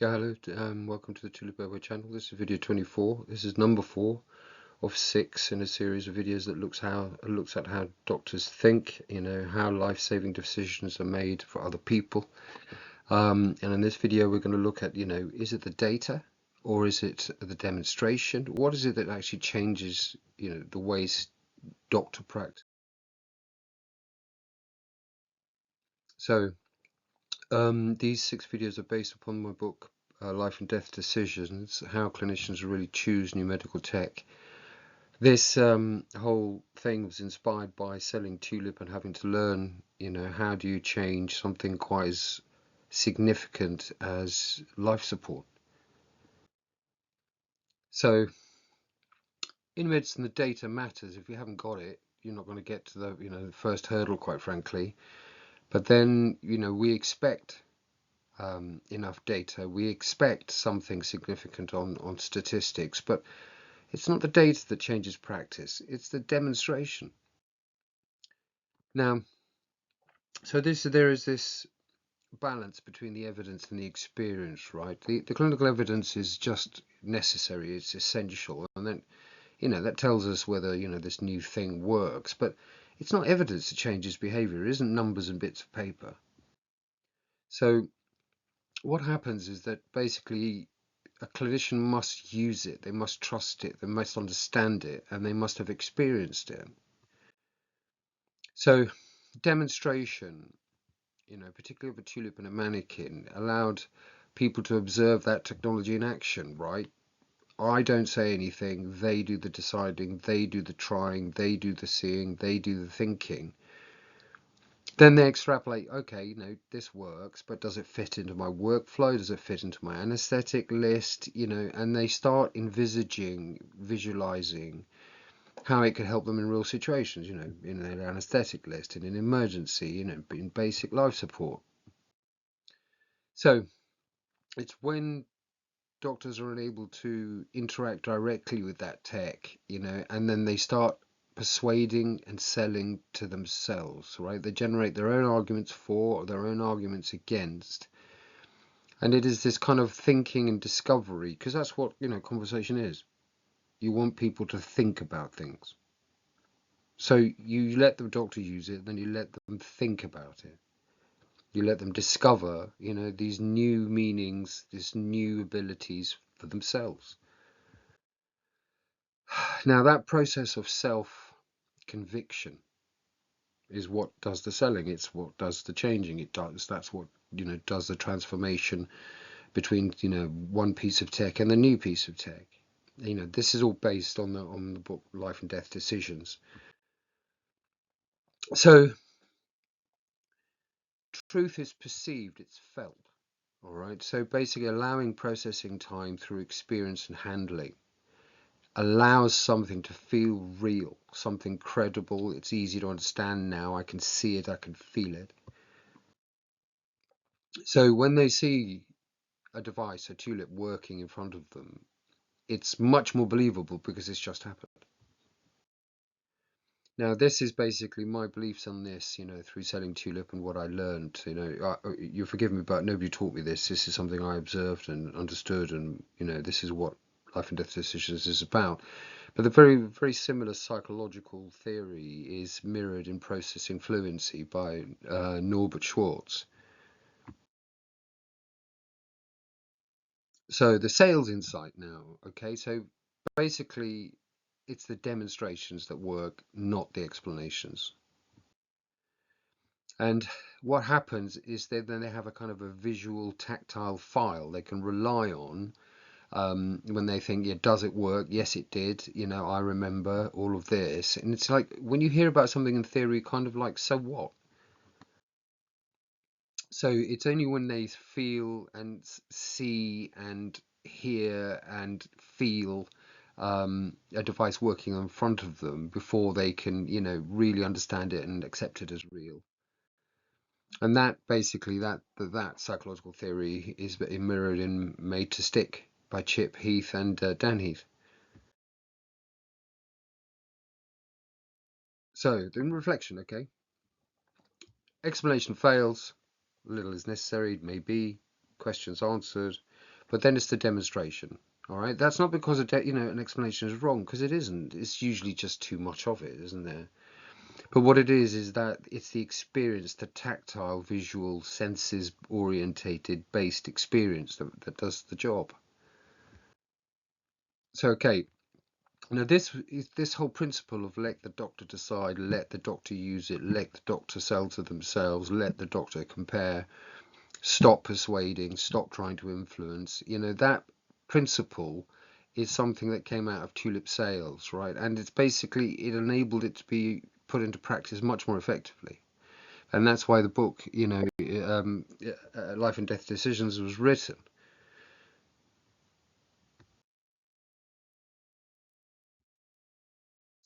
Yeah, hello, welcome to the Tulip Airway channel. This is video 24. This is number 4 of 6 in a series of videos that looks at how doctors think, how life-saving decisions are made for other people. And in this video, we're going to look at, is it the data or is it the demonstration? What is it that actually changes, the ways doctor practice? So, these 6 videos are based upon my book, Life and Death Decisions, how clinicians really choose new medical tech. This whole thing was inspired by selling Tulip and having to learn, how do you change something quite as significant as life support. So in medicine, the data matters. If you haven't got it, you're not going to get to the first hurdle, quite frankly. But then, we expect enough data. We expect something significant on statistics, but it's not the data that changes practice. It's the demonstration. Now, so there is this balance between the evidence and the experience, right? The clinical evidence is just necessary, it's essential, and then that tells us whether this new thing works, but it's not evidence that changes behavior. It isn't numbers and bits of paper. So what happens is that basically a clinician must use it, they must trust it, they must understand it, and they must have experienced it. So demonstration, particularly of a tulip and a mannequin, allowed people to observe that technology in action, right? I don't say anything, they do the deciding, they do the trying, they do the seeing, they do the thinking. Then they extrapolate, okay, this works, but does it fit into my workflow? Does it fit into my anesthetic list? And they start visualizing how it could help them in real situations, in an anesthetic list, in an emergency, in basic life support. So it's when doctors are unable to interact directly with that tech, and then they start persuading and selling to themselves, right? They generate their own arguments for or their own arguments against. And it is this kind of thinking and discovery, because that's what, conversation is. You want people to think about things. So you let the doctor use it, then you let them think about it. You let them discover, these new meanings, these new abilities for themselves. Now, that process of self-conviction is what does the selling. It's what does the changing. That's what, does the transformation between, one piece of tech and the new piece of tech. This is all based on the book Life and Death Decisions. So truth is perceived, it's felt. All right. So basically allowing processing time through experience and handling allows something to feel real, something credible. It's easy to understand now. I can see it, I can feel it. So when they see a device, a Tulip, working in front of them, it's much more believable because it's just happened. Now, this is basically my beliefs on this, through selling Tulip and what I learned. You forgive me, but nobody taught me this. This is something I observed and understood, and this is what Life and Death Decisions is about. But the very, very similar psychological theory is mirrored in Processing Fluency by Norbert Schwartz. So the sales insight now, okay, so basically it's the demonstrations that work, not the explanations. And what happens is then they have a kind of a visual, tactile file they can rely on when they think, yeah, does it work? Yes, it did. I remember all of this. And it's like when you hear about something in theory, kind of like, so what? So it's only when they feel and see and hear and feel a device working in front of them before they can, really understand it and accept it as real. And that basically, that psychological theory is mirrored in Made to Stick by Chip Heath and Dan Heath. So, in reflection, okay, explanation fails, little is necessary, maybe, questions answered, but then it's the demonstration. All right, that's not because an explanation is wrong, because it isn't. It's usually just too much of it, isn't there? But what it is that it's the experience, the tactile, visual, senses orientated based experience that does the job. So okay, now this whole principle of let the doctor decide, let the doctor use it, let the doctor sell to themselves, let the doctor compare, stop persuading, stop trying to influence, that principle is something that came out of Tulip sales, right? And it's basically, it enabled it to be put into practice much more effectively. And that's why the book, Life and Death Decisions, was written.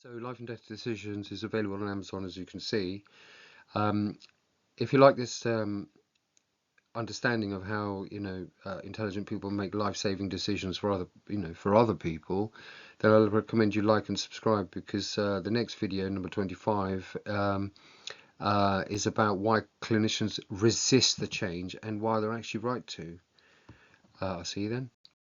So Life and Death Decisions is available on Amazon, as you can see. Um, if you like this understanding of how intelligent people make life-saving decisions for other people, then I'll recommend you like and subscribe, because the next video, number 25, is about why clinicians resist the change and why they're actually right to. I'll see you then.